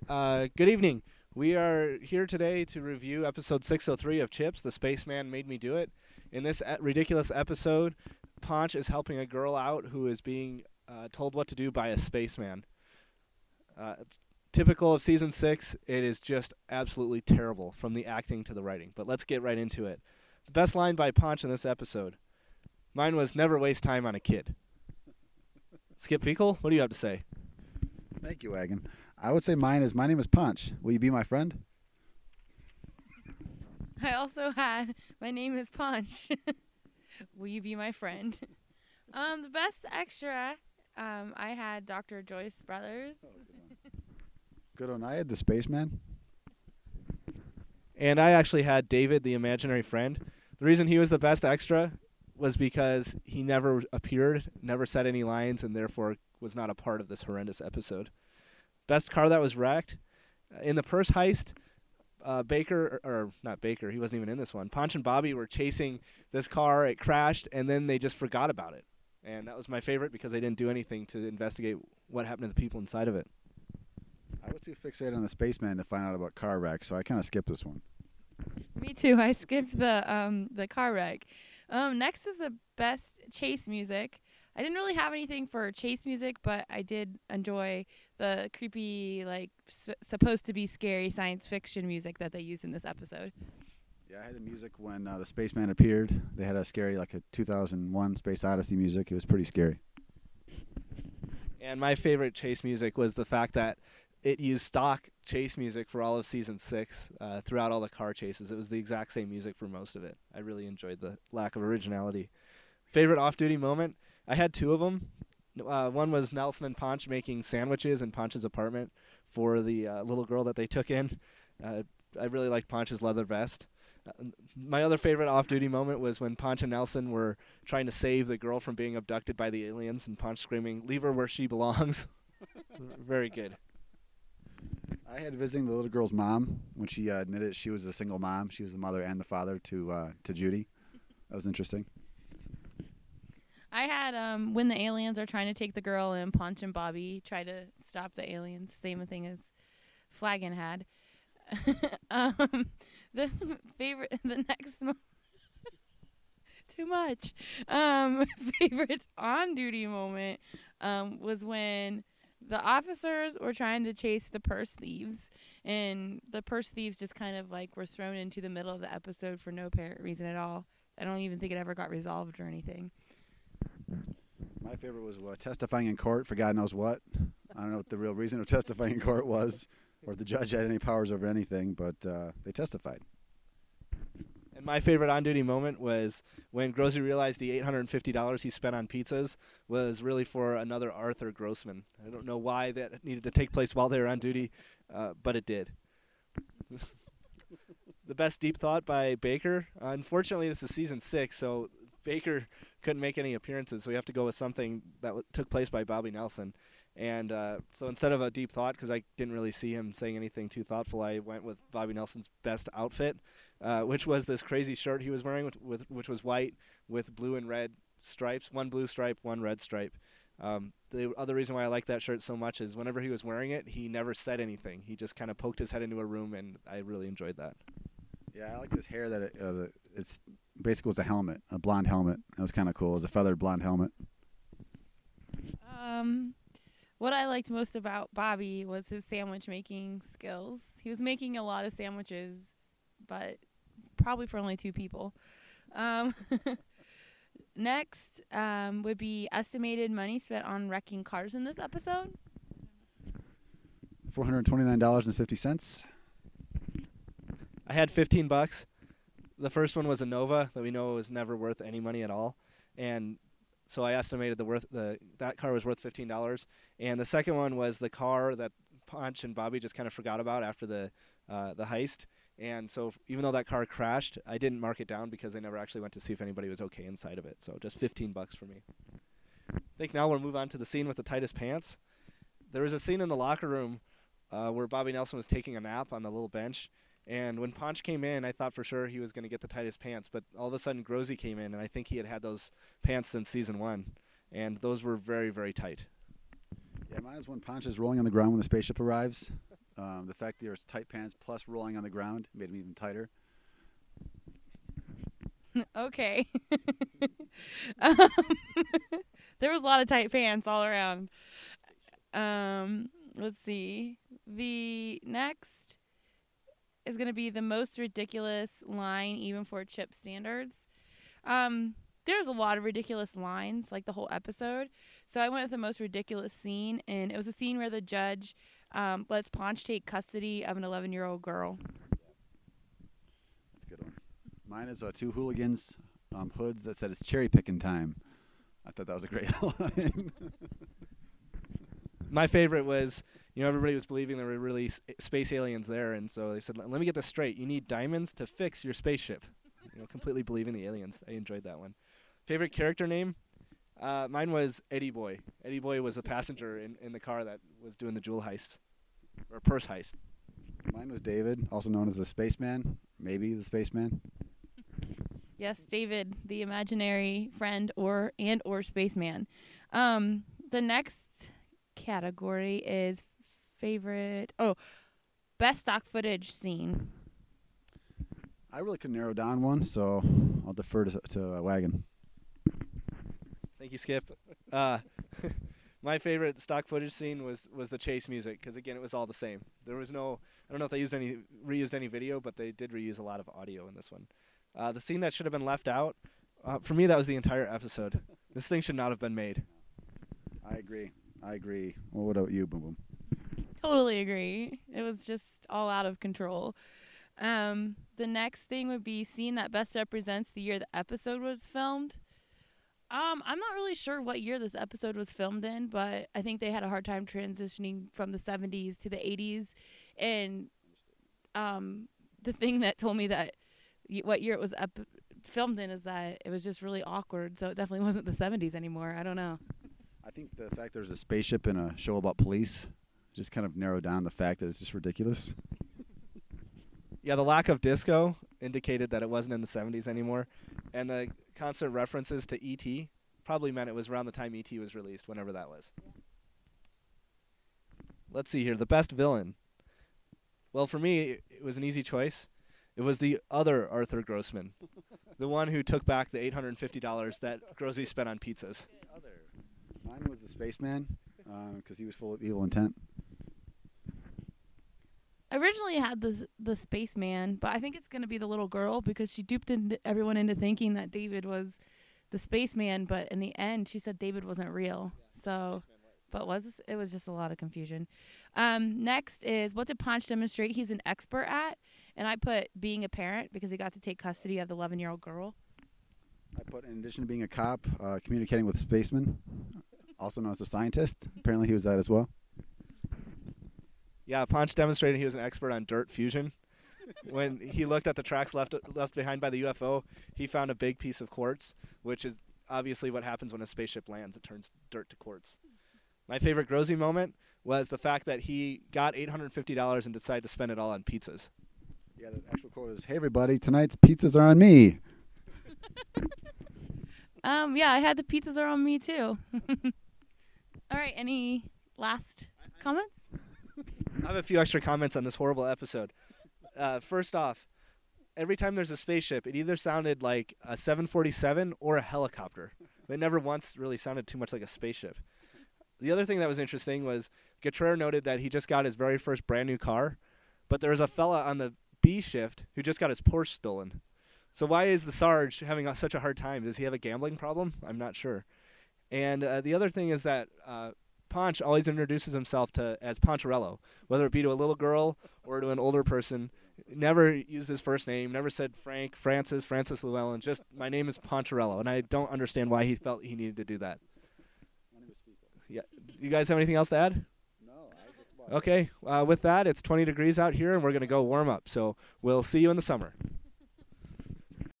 Good evening. We are here today to review episode 603 of Chips, The Spaceman Made Me Do It. In this ridiculous episode, Ponch is helping a girl out who is being told what to do by a spaceman. Uh, Typical of season 6, it is just absolutely terrible from the acting to the writing. But let's get right into it. The best line by Ponch in this episode. Mine was never waste time on a kid. Skip Feekle, what do you have to say? Thank you, Wagon. I would say my name is Punch. Will you be my friend? I also had my name is Punch. Will you be my friend? The best extra, I had Dr. Joyce Brothers. Good one. I had the Spaceman. And I actually had David, the imaginary friend. The reason he was the best extra was because he never appeared, never said any lines, and therefore was not a part of this horrendous episode. Best car that was wrecked. In the purse heist, Baker, or not Baker, he wasn't even in this one. Ponch and Bobby were chasing this car. It crashed, and then they just forgot about it. And that was my favorite because they didn't do anything to investigate what happened to the people inside of it. I was too fixated on the Spaceman to find out about car wrecks, so I kind of skipped this one. Me too. I skipped the car wreck. Next is the best chase music. I didn't really have anything for chase music, but I did enjoy the creepy, supposed to be scary science fiction music that they used in this episode. Yeah, I had the music when the Spaceman appeared. They had a scary, like a 2001 Space Odyssey music. It was pretty scary. And my favorite chase music was the fact that it used stock chase music for all of season 6 throughout all the car chases. It was the exact same music for most of it. I really enjoyed the lack of originality. Favorite off-duty moment? I had two of them. One was Nelson and Ponch making sandwiches in Ponch's apartment for the little girl that they took in. I really liked Ponch's leather vest. My other favorite off-duty moment was when Ponch and Nelson were trying to save the girl from being abducted by the aliens, and Ponch screaming, "Leave her where she belongs." Very good. I had visiting the little girl's mom when she admitted she was a single mom. She was the mother and the father to Judy. That was interesting. I had when the aliens are trying to take the girl and Ponch and Bobby try to stop the aliens. Same thing as Flagon had. The the next too much. Favorite on-duty moment was when the officers were trying to chase the purse thieves, and the purse thieves just kind of were thrown into the middle of the episode for no apparent reason at all. I don't even think it ever got resolved or anything. My favorite was testifying in court for God knows what. I don't know what the real reason of testifying in court was, or if the judge had any powers over anything, but they testified. And my favorite on-duty moment was when Grozy realized the $850 he spent on pizzas was really for another Arthur Grossman. I don't know why that needed to take place while they were on duty, but it did. The best deep thought by Baker. Unfortunately, this is season 6, so Baker couldn't make any appearances, so we have to go with something that took place by Bobby Nelson. And so instead of a deep thought, because I didn't really see him saying anything too thoughtful, I went with Bobby Nelson's best outfit, which was this crazy shirt he was wearing, which was white with blue and red stripes, one blue stripe, one red stripe. The other reason why I like that shirt so much is whenever he was wearing it, he never said anything. He just kind of poked his head into a room, and I really enjoyed that. Yeah, I liked his hair that it's basically was a helmet, a blonde helmet. That was kind of cool. It was a feathered blonde helmet. What I liked most about Bobby was his sandwich making skills. He was making a lot of sandwiches, but probably for only 2 people. Next would be estimated money spent on wrecking cars in this episode. $429.50. I had $15. The first one was a Nova that we know was never worth any money at all, and so I estimated that car was worth $15. And the second one was the car that Ponch and Bobby just kind of forgot about after the heist. And so even though that car crashed, I didn't mark it down because they never actually went to see if anybody was okay inside of it. So just $15 for me. I think now we'll move on to the scene with the tightest pants. There was a scene in the locker room where Bobby Nelson was taking a nap on the little bench. And when Ponch came in, I thought for sure he was going to get the tightest pants. But all of a sudden, Grozy came in, and I think he had those pants since season 1. And those were very, very tight. Yeah, mine is when Ponch is rolling on the ground when the spaceship arrives. The fact that there's tight pants plus rolling on the ground made them even tighter. Okay. um, there was a lot of tight pants all around. Let's see. The next is going to be the most ridiculous line, even for chip standards. There's a lot of ridiculous lines, like the whole episode. So I went with the most ridiculous scene, and it was a scene where the judge lets Ponch take custody of an 11-year-old girl. That's a good one. Mine is two hooligans hoods that said it's cherry picking time. I thought that was a great line. My favorite was, everybody was believing there were really space aliens there, and so they said, let me get this straight. You need diamonds to fix your spaceship. Completely believing the aliens. I enjoyed that one. Favorite character name? Mine was Eddie Boy. Eddie Boy was a passenger in the car that was doing the jewel heist, or purse heist. Mine was David, also known as the Spaceman. Maybe the Spaceman. Yes, David, the imaginary friend or spaceman. The next category is best stock footage scene. I really could narrow down one, so I'll defer to Wagon. Thank you, Skip. My favorite stock footage scene was the chase music, because again, it was all the same. There was no, I don't know if they reused any video, but they did reuse a lot of audio in this one. The scene that should have been left out, for me, that was the entire episode. This thing should not have been made. I agree. Well, what about you, Boom Boom? Totally agree. It was just all out of control. The next thing would be scene that best represents the year the episode was filmed. I'm not really sure what year this episode was filmed in, but I think they had a hard time transitioning from the 70s to the 80s. And the thing that told me that what year it was filmed in is that it was just really awkward, so it definitely wasn't the 70s anymore. I don't know. I think the fact there's a spaceship in a show about police just kind of narrowed down the fact that it's just ridiculous. Yeah, the lack of disco indicated that it wasn't in the 70s anymore, and the constant references to E.T. probably meant it was around the time E.T. was released, whenever that was. Yeah. Let's see here. The best villain. Well, for me, it was an easy choice. It was the other Arthur Grossman, the one who took back the $850 that Grozy spent on pizzas. Mine was the Spaceman, because he was full of evil intent. I originally had the spaceman, but I think it's going to be the little girl because she duped everyone into thinking that David was the spaceman, but in the end she said David wasn't real. So, but it was just a lot of confusion. Next is, what did Ponch demonstrate he's an expert at? And I put being a parent because he got to take custody of the 11-year-old girl. I put, in addition to being a cop, communicating with Spaceman, also known as a scientist. Apparently he was that as well. Yeah, Ponch demonstrated he was an expert on dirt fusion. When he looked at the tracks left behind by the UFO, he found a big piece of quartz, which is obviously what happens when a spaceship lands. It turns dirt to quartz. My favorite Grozy moment was the fact that he got $850 and decided to spend it all on pizzas. Yeah, the actual quote is, "Hey everybody, tonight's pizzas are on me." Yeah, I had the pizzas are on me too. All right, any last comments? I have a few extra comments on this horrible episode. First off, every time there's a spaceship, it either sounded like a 747 or a helicopter. It never once really sounded too much like a spaceship. The other thing that was interesting was Gautreaux noted that he just got his very first brand new car, but there was a fella on the B shift who just got his Porsche stolen. So why is the Sarge having such a hard time? Does he have a gambling problem? I'm not sure. And the other thing is that Ponch always introduces himself as Poncherello, whether it be to a little girl or to an older person. Never used his first name, never said Frank, Francis Llewellyn, just my name is Poncherello, and I don't understand why he felt he needed to do that. Yeah. You guys have anything else to add? No. That's about Okay. With that, it's 20 degrees out here, and we're going to go warm up. So we'll see you in the summer.